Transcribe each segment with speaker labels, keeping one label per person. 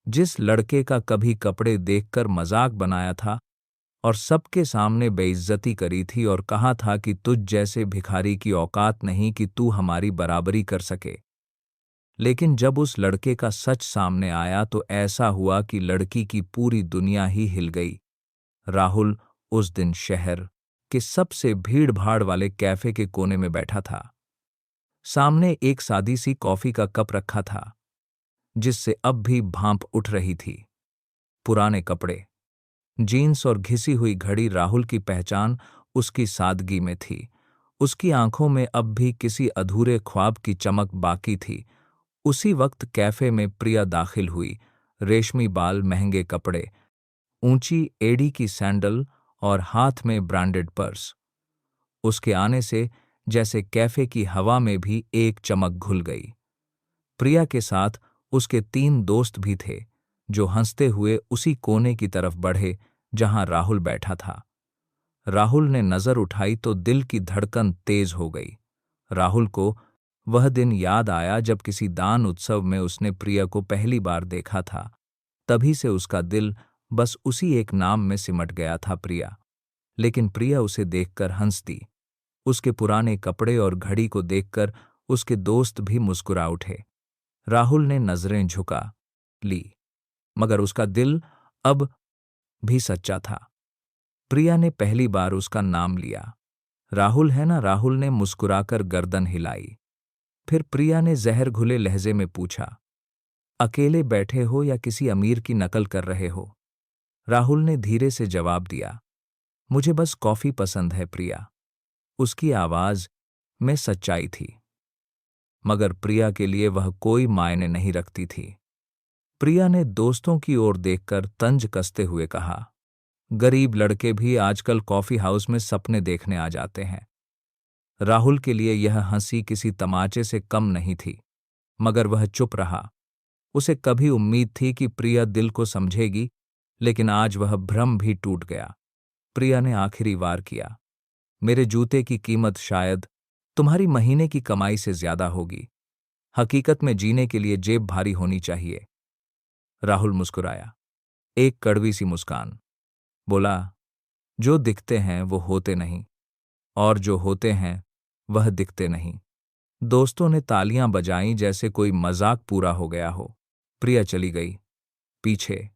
Speaker 1: जिस लड़के का कभी कपड़े देखकर मजाक बनाया था और सबके सामने बेइज्जती करी थी और कहा था कि तुझ जैसे भिखारी की औकात नहीं कि तू हमारी बराबरी कर सके। लेकिन जब उस लड़के का सच सामने आया तो ऐसा हुआ कि लड़की की पूरी दुनिया ही हिल गई। राहुल उस दिन शहर के सबसे भीड़-भाड़ वाले कैफे के कोने में बैठा था। सामने एक सादी सी कॉफी का कप रखा था, जिससे अब भी भाप उठ रही थी। पुराने कपड़े, जीन्स और घिसी हुई घड़ी राहुल की पहचान उसकी सादगी में थी। उसकी आंखों में अब भी किसी अधूरे ख्वाब की चमक बाकी थी। उसी वक्त कैफे में प्रिया दाखिल हुई। रेशमी बाल, महंगे कपड़े, ऊंची एड़ी की सैंडल और हाथ में ब्रांडेड पर्स। उसके आने से जैसे कैफे की हवा में भी एक चमक घुल गई। प्रिया के साथ उसके 3 दोस्त भी थे, जो हंसते हुए उसी कोने की तरफ बढ़े जहां राहुल बैठा था। राहुल ने नजर उठाई तो दिल की धड़कन तेज हो गई। राहुल को वह दिन याद आया जब किसी दान उत्सव में उसने प्रिया को पहली बार देखा था। तभी से उसका दिल बस उसी एक नाम में सिमट गया था, प्रिया। लेकिन प्रिया उसे देखकर हंसती। उसके पुराने कपड़े और घड़ी को देखकर उसके दोस्त भी मुस्कुरा उठे। राहुल ने नजरें झुका ली, मगर उसका दिल अब भी सच्चा था। प्रिया ने पहली बार उसका नाम लिया। राहुल है ना? राहुल ने मुस्कुराकर गर्दन हिलाई। फिर प्रिया ने जहर घुले लहजे में पूछा, अकेले बैठे हो या किसी अमीर की नकल कर रहे हो? राहुल ने धीरे से जवाब दिया, मुझे बस कॉफी पसंद है प्रिया। उसकी आवाज में सच्चाई थी, मगर प्रिया के लिए वह कोई मायने नहीं रखती थी। प्रिया ने दोस्तों की ओर देखकर तंज कसते हुए कहा, गरीब लड़के भी आजकल कॉफी हाउस में सपने देखने आ जाते हैं। राहुल के लिए यह हंसी किसी तमाचे से कम नहीं थी, मगर वह चुप रहा। उसे कभी उम्मीद थी कि प्रिया दिल को समझेगी, लेकिन आज वह भ्रम भी टूट गया। प्रिया ने आखिरी वार किया, मेरे जूते की कीमत शायद तुम्हारी महीने की कमाई से ज्यादा होगी। हकीकत में जीने के लिए जेब भारी होनी चाहिए। राहुल मुस्कुराया, एक कड़वी सी मुस्कान। बोला, जो दिखते हैं वो होते नहीं, और जो होते हैं वह दिखते नहीं। दोस्तों ने तालियां बजाईं जैसे कोई मजाक पूरा हो गया हो। प्रिया चली गई। पीछे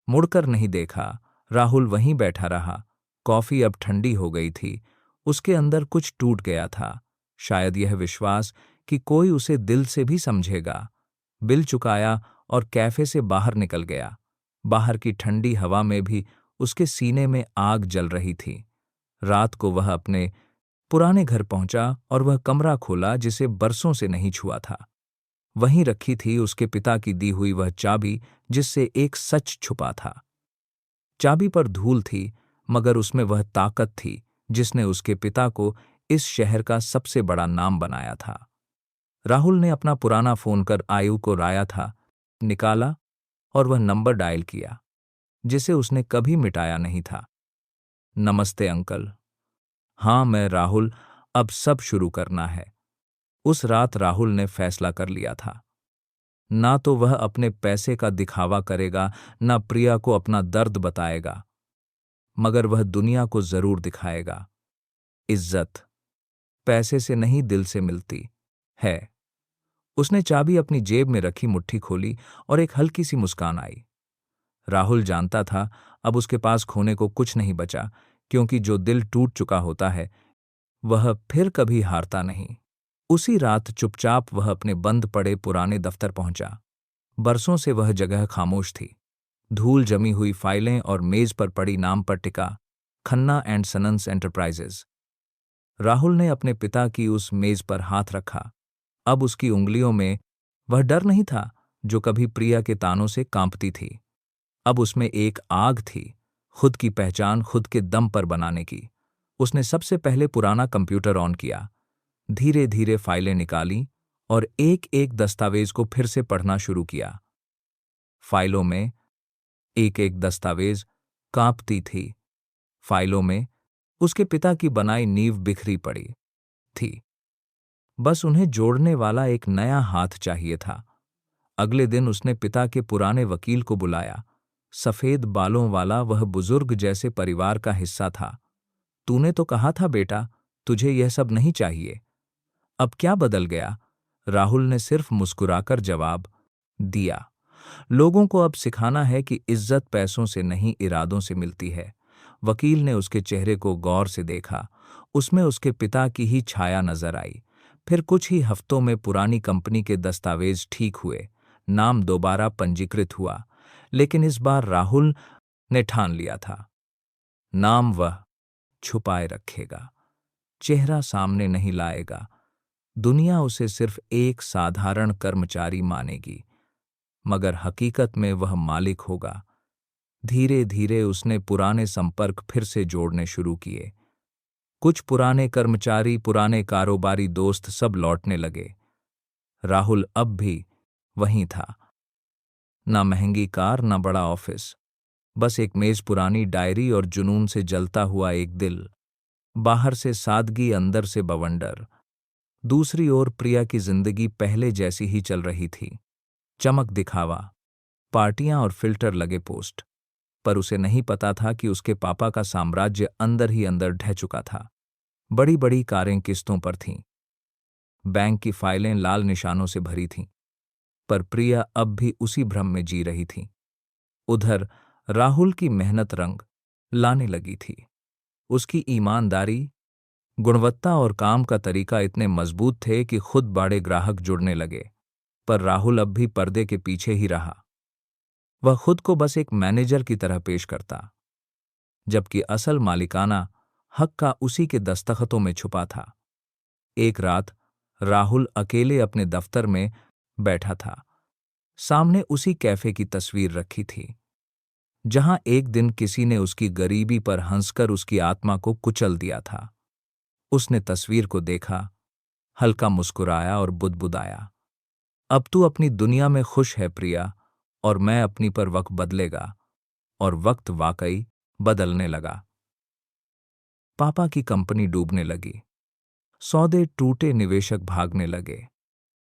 Speaker 1: मुड़कर नहीं देखा। राहुल वहीं बैठा रहा। कॉफी अब ठंडी हो गई थी। उसके अंदर कुछ टूट गया था, शायद यह विश्वास कि कोई उसे दिल से भी समझेगा। बिल चुकाया और कैफे से बाहर निकल गया। बाहर की ठंडी हवा में भी उसके सीने में आग जल रही थी। रात को वह अपने पुराने घर पहुंचा और वह कमरा खोला जिसे बरसों से नहीं छुआ था। वहीं रखी थी उसके पिता की दी हुई वह चाबी, जिससे एक सच छुपा था। चाबी पर धूल थी, मगर उसमें वह ताकत थी जिसने उसके पिता को इस शहर का सबसे बड़ा नाम बनाया था। राहुल ने अपना पुराना फोन कर आयु को राया था, निकाला और वह नंबर डायल किया जिसे उसने कभी मिटाया नहीं था। नमस्ते अंकल। हाँ, मैं राहुल। अब सब शुरू करना है। उस रात राहुल ने फैसला कर लिया था, ना तो वह अपने पैसे का दिखावा करेगा, ना प्रिया को अपना दर्द बताएगा, मगर वह दुनिया को जरूर दिखाएगा। इज्जत पैसे से नहीं, दिल से मिलती है। उसने चाबी अपनी जेब में रखी, मुट्ठी खोली और एक हल्की सी मुस्कान आई। राहुल जानता था अब उसके पास खोने को कुछ नहीं बचा, क्योंकि जो दिल टूट चुका होता है वह फिर कभी हारता नहीं। उसी रात चुपचाप वह अपने बंद पड़े पुराने दफ्तर पहुंचा। बरसों से वह जगह खामोश थी। धूल जमी हुई फाइलें और मेज पर पड़ी नाम पर टिका खन्ना एंड सनन्स एंटरप्राइजेज। राहुल ने अपने पिता की उस मेज पर हाथ रखा। अब उसकी उंगलियों में वह डर नहीं था जो कभी प्रिया के तानों से कांपती थी। अब उसमें एक आग थी, खुद की पहचान खुद के दम पर बनाने की। उसने सबसे पहले पुराना कंप्यूटर ऑन किया, धीरे धीरे फाइलें निकाली और एक एक दस्तावेज को फिर से पढ़ना शुरू किया। फाइलों में एक एक दस्तावेज कांपती थी। फाइलों में उसके पिता की बनाई नींव बिखरी पड़ी थी। बस उन्हें जोड़ने वाला एक नया हाथ चाहिए था। अगले दिन उसने पिता के पुराने वकील को बुलाया। सफेद बालों वाला वह बुजुर्ग जैसे परिवार का हिस्सा था। तूने तो कहा था बेटा, तुझे यह सब नहीं चाहिए। अब क्या बदल गया? राहुल ने सिर्फ मुस्कुराकर जवाब दिया, लोगों को अब सिखाना है कि इज्जत पैसों से नहीं, इरादों से मिलती है। वकील ने उसके चेहरे को गौर से देखा। उसमें उसके पिता की ही छाया नजर आई। फिर कुछ ही हफ्तों में पुरानी कंपनी के दस्तावेज ठीक हुए, नाम दोबारा पंजीकृत हुआ। लेकिन इस बार राहुल ने ठान लिया था, नाम वह छुपाए रखेगा, चेहरा सामने नहीं लाएगा। दुनिया उसे सिर्फ एक साधारण कर्मचारी मानेगी, मगर हकीकत में वह मालिक होगा। धीरे धीरे उसने पुराने संपर्क फिर से जोड़ने शुरू किए। कुछ पुराने कर्मचारी, पुराने कारोबारी दोस्त सब लौटने लगे। राहुल अब भी वहीं था। ना महंगी कार, ना बड़ा ऑफिस, बस एक मेज, पुरानी डायरी और जुनून से जलता हुआ एक दिल। बाहर से सादगी, अंदर से बवंडर। दूसरी ओर प्रिया की जिंदगी पहले जैसी ही चल रही थी। चमक, दिखावा, पार्टियां और फिल्टर लगे पोस्ट। पर उसे नहीं पता था कि उसके पापा का साम्राज्य अंदर ही अंदर ढह चुका था। बड़ी बड़ी कारें किस्तों पर थीं। बैंक की फाइलें लाल निशानों से भरी थीं। पर प्रिया अब भी उसी भ्रम में जी रही थी। उधर राहुल की मेहनत रंग लाने लगी थी। उसकी ईमानदारी, गुणवत्ता और काम का तरीका इतने मजबूत थे कि खुद बड़े ग्राहक जुड़ने लगे। पर राहुल अब भी पर्दे के पीछे ही रहा। वह खुद को बस एक मैनेजर की तरह पेश करता, जबकि असल मालिकाना हक का उसी के दस्तखतों में छुपा था। एक रात राहुल अकेले अपने दफ्तर में बैठा था। सामने उसी कैफे की तस्वीर रखी थी, जहां एक दिन किसी ने उसकी गरीबी पर हंसकर उसकी आत्मा को कुचल दिया था। उसने तस्वीर को देखा, हल्का मुस्कुराया और बुदबुदाया, अब तू अपनी दुनिया में खुश है प्रिया, और मैं अपनी पर वक्त बदलेगा। और वक्त वाकई बदलने लगा। पापा की कंपनी डूबने लगी। सौदे टूटे, निवेशक भागने लगे।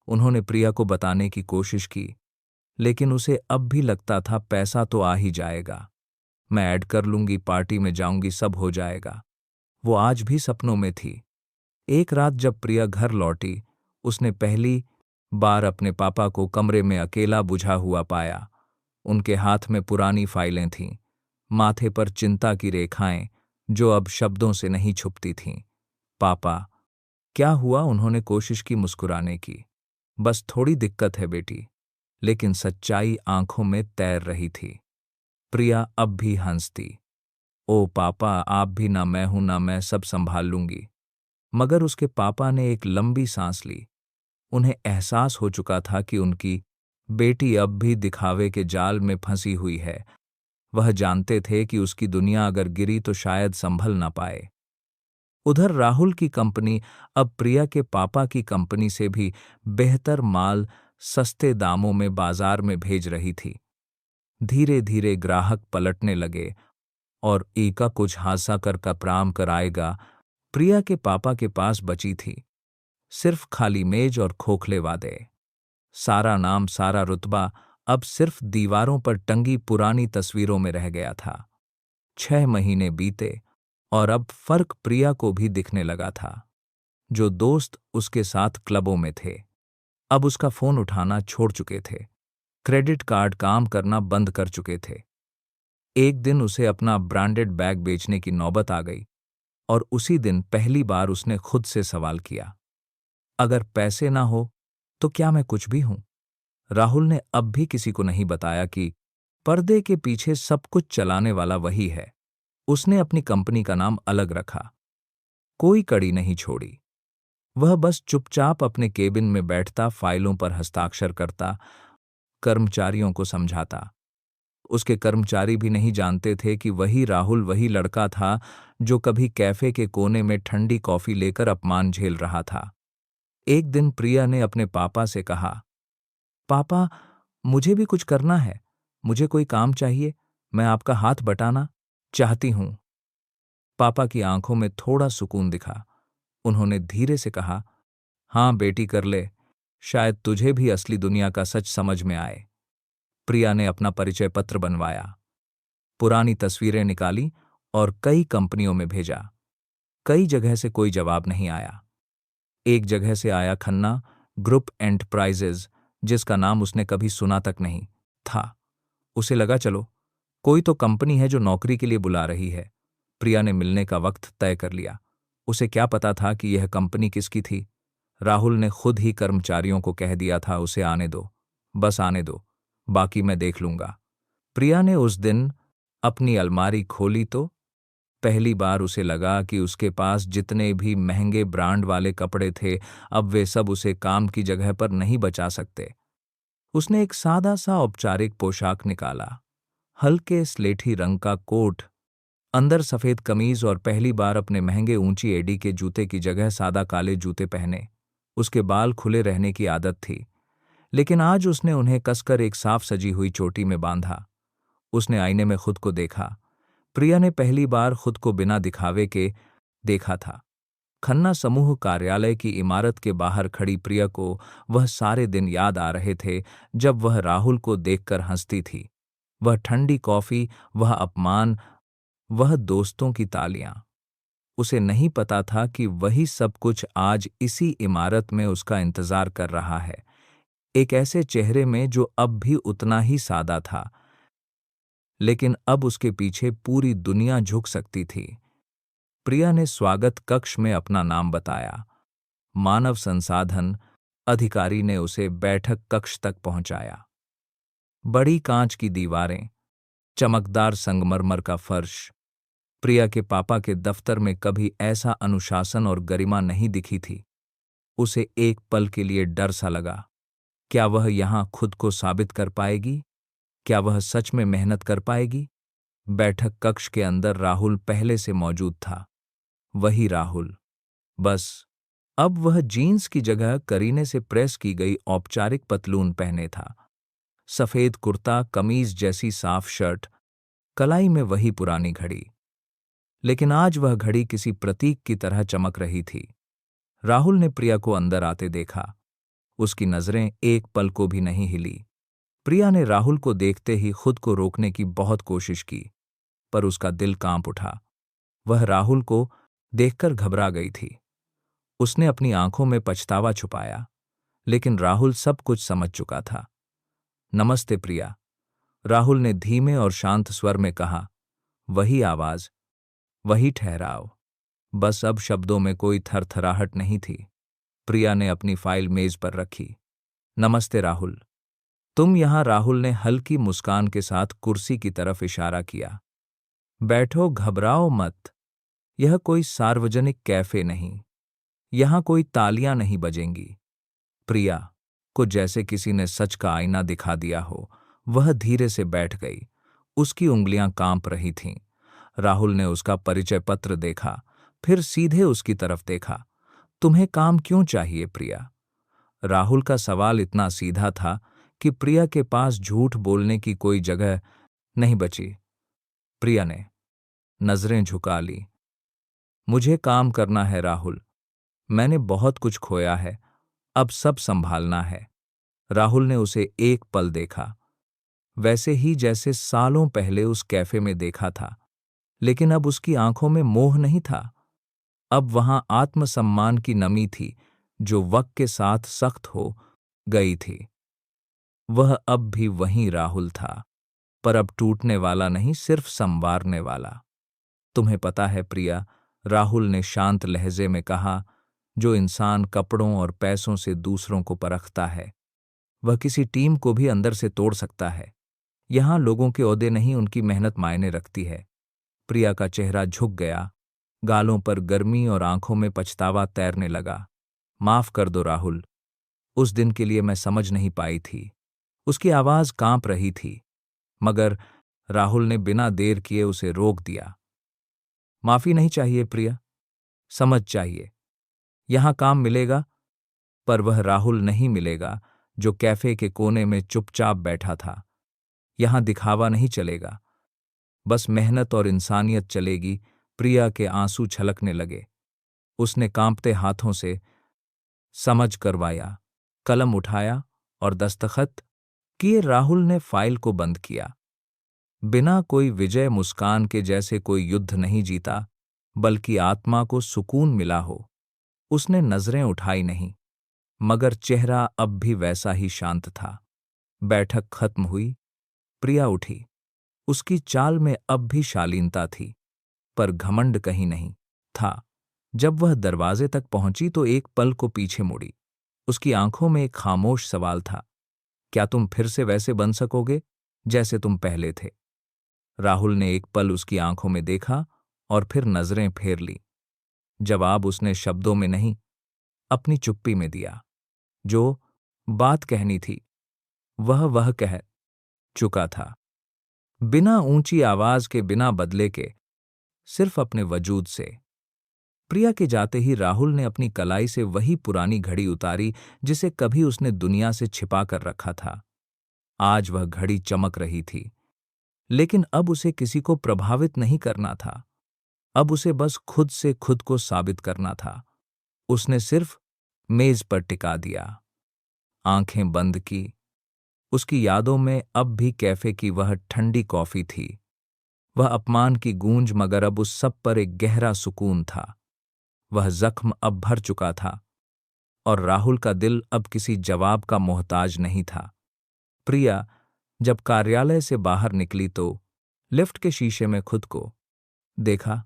Speaker 1: उन्होंने प्रिया को बताने की कोशिश की, लेकिन उसे अब भी लगता था पैसा तो आ ही जाएगा, मैं ऐड कर लूंगी, पार्टी में जाऊंगी, सब हो जाएगा। वो आज भी सपनों में थी। एक रात जब प्रिया घर लौटी, उसने पहली बार अपने पापा को कमरे में अकेला बुझा हुआ पाया। उनके हाथ में पुरानी फाइलें थीं, माथे पर चिंता की रेखाएं जो अब शब्दों से नहीं छुपती थीं। पापा, क्या हुआ? उन्होंने कोशिश की मुस्कुराने की। बस थोड़ी दिक्कत है बेटी। लेकिन सच्चाई आंखों में तैर रही थी। प्रिया अब भी हंसती, ओ पापा, आप भी ना, मैं हूं ना, मैं सब संभाल लूंगी। मगर उसके पापा ने एक लंबी सांस ली। उन्हें एहसास हो चुका था कि उनकी बेटी अब भी दिखावे के जाल में फंसी हुई है। वह जानते थे कि उसकी दुनिया अगर गिरी तो शायद संभल ना पाए। उधर राहुल की कंपनी अब प्रिया के पापा की कंपनी से भी बेहतर माल सस्ते दामों में बाजार में भेज रही थी। धीरे धीरे ग्राहक पलटने लगे और एका कुछ हादसा कर कपराम कराएगा। प्रिया के पापा के पास बची थी सिर्फ खाली मेज और खोखले वादे। सारा नाम, सारा रुतबा अब सिर्फ दीवारों पर टंगी पुरानी तस्वीरों में रह गया था। 6 महीने बीते और अब फर्क प्रिया को भी दिखने लगा था। जो दोस्त उसके साथ क्लबों में थे, अब उसका फोन उठाना छोड़ चुके थे। क्रेडिट कार्ड काम करना बंद कर चुके थे। एक दिन उसे अपना ब्रांडेड बैग बेचने की नौबत आ गई और उसी दिन पहली बार उसने खुद से सवाल किया, अगर पैसे ना हो तो क्या मैं कुछ भी हूं? राहुल ने अब भी किसी को नहीं बताया कि पर्दे के पीछे सब कुछ चलाने वाला वही है। उसने अपनी कंपनी का नाम अलग रखा, कोई कड़ी नहीं छोड़ी। वह बस चुपचाप अपने केबिन में बैठता, फाइलों पर हस्ताक्षर करता, कर्मचारियों को समझाता। उसके कर्मचारी भी नहीं जानते थे कि वही राहुल वही लड़का था जो कभी कैफे के कोने में ठंडी कॉफी लेकर अपमान झेल रहा था। एक दिन प्रिया ने अपने पापा से कहा, पापा, मुझे भी कुछ करना है, मुझे कोई काम चाहिए, मैं आपका हाथ बटाना चाहती हूं। पापा की आंखों में थोड़ा सुकून दिखा। उन्होंने धीरे से कहा, हाँ बेटी, कर ले, शायद तुझे भी असली दुनिया का सच समझ में आए। प्रिया ने अपना परिचय पत्र बनवाया, पुरानी तस्वीरें निकाली और कई कंपनियों में भेजा। कई जगह से कोई जवाब नहीं आया। एक जगह से आया, खन्ना ग्रुप एंटरप्राइजेज, जिसका नाम उसने कभी सुना तक नहीं था। उसे लगा चलो कोई तो कंपनी है जो नौकरी के लिए बुला रही है। प्रिया ने मिलने का वक्त तय कर लिया। उसे क्या पता था कि यह कंपनी किसकी थी। राहुल ने खुद ही कर्मचारियों को कह दिया था, उसे आने दो, बस आने दो, बाकी मैं देख लूंगा। प्रिया ने उस दिन अपनी अलमारी खोली तो पहली बार उसे लगा कि उसके पास जितने भी महंगे ब्रांड वाले कपड़े थे, अब वे सब उसे काम की जगह पर नहीं बचा सकते। उसने एक सादा सा औपचारिक पोशाक निकाला, हल्के स्लेटी रंग का कोट, अंदर सफेद कमीज, और पहली बार अपने महंगे ऊंची एडी के जूते की जगह सादा काले जूते पहने। उसके बाल खुले रहने की आदत थी, लेकिन आज उसने उन्हें कसकर एक साफ सजी हुई चोटी में बांधा। उसने आईने में खुद को देखा। प्रिया ने पहली बार खुद को बिना दिखावे के देखा था। खन्ना समूह कार्यालय की इमारत के बाहर खड़ी प्रिया को वह सारे दिन याद आ रहे थे जब वह राहुल को देखकर हंसती थी। वह ठंडी कॉफी, वह अपमान, वह दोस्तों की तालियां। उसे नहीं पता था कि वही सब कुछ आज इसी इमारत में उसका इंतजार कर रहा है, एक ऐसे चेहरे में जो अब भी उतना ही सादा था, लेकिन अब उसके पीछे पूरी दुनिया झुक सकती थी। प्रिया ने स्वागत कक्ष में अपना नाम बताया। मानव संसाधन अधिकारी ने उसे बैठक कक्ष तक पहुंचाया। बड़ी कांच की दीवारें, चमकदार संगमरमर का फर्श। प्रिया के पापा के दफ्तर में कभी ऐसा अनुशासन और गरिमा नहीं दिखी थी। उसे एक पल के लिए डर सा लगा। क्या वह यहां खुद को साबित कर पाएगी? क्या वह सच में मेहनत कर पाएगी? बैठक कक्ष के अंदर राहुल पहले से मौजूद था। वही राहुल, बस अब वह जीन्स की जगह करीने से प्रेस की गई औपचारिक पतलून पहने था। सफेद कुर्ता, कमीज जैसी साफ शर्ट, कलाई में वही पुरानी घड़ी। लेकिन आज वह घड़ी किसी प्रतीक की तरह चमक रही थी। राहुल ने प्रिया को अंदर आते देखा। उसकी नजरें एक पल को भी नहीं हिली। प्रिया ने राहुल को देखते ही खुद को रोकने की बहुत कोशिश की, पर उसका दिल कांप उठा। वह राहुल को देखकर घबरा गई थी। उसने अपनी आंखों में पछतावा छुपाया, लेकिन राहुल सब कुछ समझ चुका था। नमस्ते प्रिया, राहुल ने धीमे और शांत स्वर में कहा। वही आवाज, वही ठहराव, बस अब शब्दों में कोई थरथराहट नहीं थी। प्रिया ने अपनी फाइल मेज पर रखी। नमस्ते राहुल, तुम यहां? राहुल ने हल्की मुस्कान के साथ कुर्सी की तरफ इशारा किया। बैठो, घबराओ मत। यह कोई सार्वजनिक कैफे नहीं, यहां कोई तालियां नहीं बजेंगी। प्रिया को जैसे किसी ने सच का आईना दिखा दिया हो। वह धीरे से बैठ गई। उसकी उंगलियां कांप रही थीं। राहुल ने उसका परिचय पत्र देखा, फिर सीधे उसकी तरफ देखा। तुम्हें काम क्यों चाहिए प्रिया? राहुल का सवाल इतना सीधा था कि प्रिया के पास झूठ बोलने की कोई जगह नहीं बची। प्रिया ने नजरें झुका ली। मुझे काम करना है राहुल, मैंने बहुत कुछ खोया है, अब सब संभालना है। राहुल ने उसे एक पल देखा, वैसे ही जैसे सालों पहले उस कैफे में देखा था, लेकिन अब उसकी आंखों में मोह नहीं था। अब वहां आत्मसम्मान की नमी थी जो वक्त के साथ सख्त हो गई थी। वह अब भी वही राहुल था, पर अब टूटने वाला नहीं, सिर्फ संवारने वाला। तुम्हें पता है प्रिया, राहुल ने शांत लहजे में कहा, जो इंसान कपड़ों और पैसों से दूसरों को परखता है, वह किसी टीम को भी अंदर से तोड़ सकता है। यहां लोगों के ओहदे नहीं, उनकी मेहनत मायने रखती है। प्रिया का चेहरा झुक गया, गालों पर गर्मी और आंखों में पछतावा तैरने लगा। माफ कर दो राहुल, उस दिन के लिए मैं समझ नहीं पाई थी। उसकी आवाज कांप रही थी, मगर राहुल ने बिना देर किए उसे रोक दिया। माफी नहीं चाहिए प्रिया, समझ चाहिए। यहां काम मिलेगा, पर वह राहुल नहीं मिलेगा जो कैफे के कोने में चुपचाप बैठा था। यहां दिखावा नहीं चलेगा, बस मेहनत और इंसानियत चलेगी। प्रिया के आंसू छलकने लगे। उसने कांपते हाथों से समझ करवाया, कलम उठाया और दस्तखत किए। राहुल ने फाइल को बंद किया। बिना कोई विजय मुस्कान के, जैसे कोई युद्ध नहीं जीता बल्कि आत्मा को सुकून मिला हो। उसने नजरें उठाई नहीं, मगर चेहरा अब भी वैसा ही शांत था। बैठक खत्म हुई। प्रिया उठी। उसकी चाल में अब भी शालीनता थी, पर घमंड कहीं नहीं था। जब वह दरवाजे तक पहुंची तो एक पल को पीछे मुड़ी। उसकी आंखों में एक खामोश सवाल था, क्या तुम फिर से वैसे बन सकोगे जैसे तुम पहले थे? राहुल ने एक पल उसकी आंखों में देखा और फिर नजरें फेर ली। जवाब उसने शब्दों में नहीं, अपनी चुप्पी में दिया। जो बात कहनी थी वह कह चुका था, बिना ऊंची आवाज के, बिना बदले के, सिर्फ अपने वजूद से। प्रिया के जाते ही राहुल ने अपनी कलाई से वही पुरानी घड़ी उतारी जिसे कभी उसने दुनिया से छिपा कर रखा था। आज वह घड़ी चमक रही थी, लेकिन अब उसे किसी को प्रभावित नहीं करना था। अब उसे बस खुद से खुद को साबित करना था। उसने सिर्फ मेज पर टिका दिया, आंखें बंद की। उसकी यादों में अब भी कैफे की वह ठंडी कॉफी थी, वह अपमान की गूंज, मगर अब उस सब पर एक गहरा सुकून था। वह जख्म अब भर चुका था और राहुल का दिल अब किसी जवाब का मोहताज नहीं था। प्रिया जब कार्यालय से बाहर निकली तो लिफ्ट के शीशे में खुद को देखा।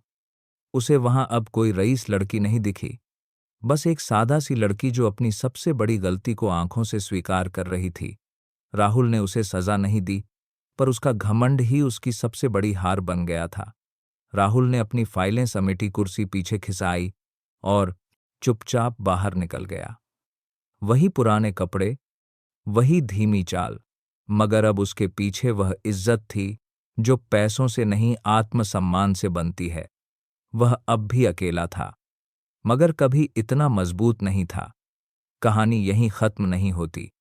Speaker 1: उसे वहां अब कोई रईस लड़की नहीं दिखी, बस एक सादा सी लड़की जो अपनी सबसे बड़ी गलती को आंखों से स्वीकार कर रही थी। राहुल ने उसे सजा नहीं दी, पर उसका घमंड ही उसकी सबसे बड़ी हार बन गया था। राहुल ने अपनी फाइलें समेटी, कुर्सी पीछे खिंचाई और चुपचाप बाहर निकल गया। वही पुराने कपड़े, वही धीमी चाल, मगर अब उसके पीछे वह इज्जत थी जो पैसों से नहीं, आत्मसम्मान से बनती है। वह अब भी अकेला था, मगर कभी इतना मजबूत नहीं था। कहानी यहीं खत्म नहीं होती।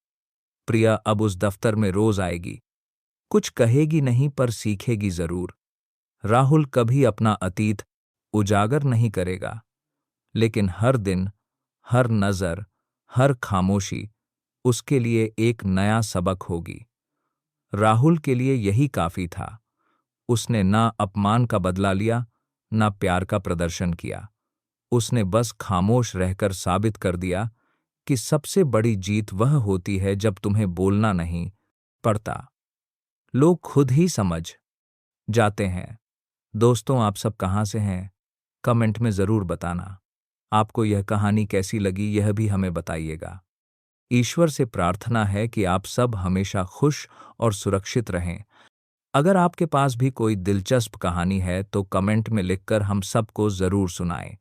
Speaker 1: प्रिया अब उस दफ्तर में रोज आएगी, कुछ कहेगी नहीं पर सीखेगी जरूर। राहुल कभी अपना अतीत उजागर नहीं करेगा, लेकिन हर दिन, हर नजर, हर खामोशी उसके लिए एक नया सबक होगी। राहुल के लिए यही काफी था। उसने ना अपमान का बदला लिया, ना प्यार का प्रदर्शन किया। उसने बस खामोश रहकर साबित कर दिया कि सबसे बड़ी जीत वह होती है जब तुम्हें बोलना नहीं पड़ता, लोग खुद ही समझ जाते हैं। दोस्तों, आप सब कहाँ से हैं? कमेंट में ज़रूर बताना। आपको यह कहानी कैसी लगी यह भी हमें बताइएगा। ईश्वर से प्रार्थना है कि आप सब हमेशा खुश और सुरक्षित रहें। अगर आपके पास भी कोई दिलचस्प कहानी है तो कमेंट में लिखकर हम सबको ज़रूर सुनाएं।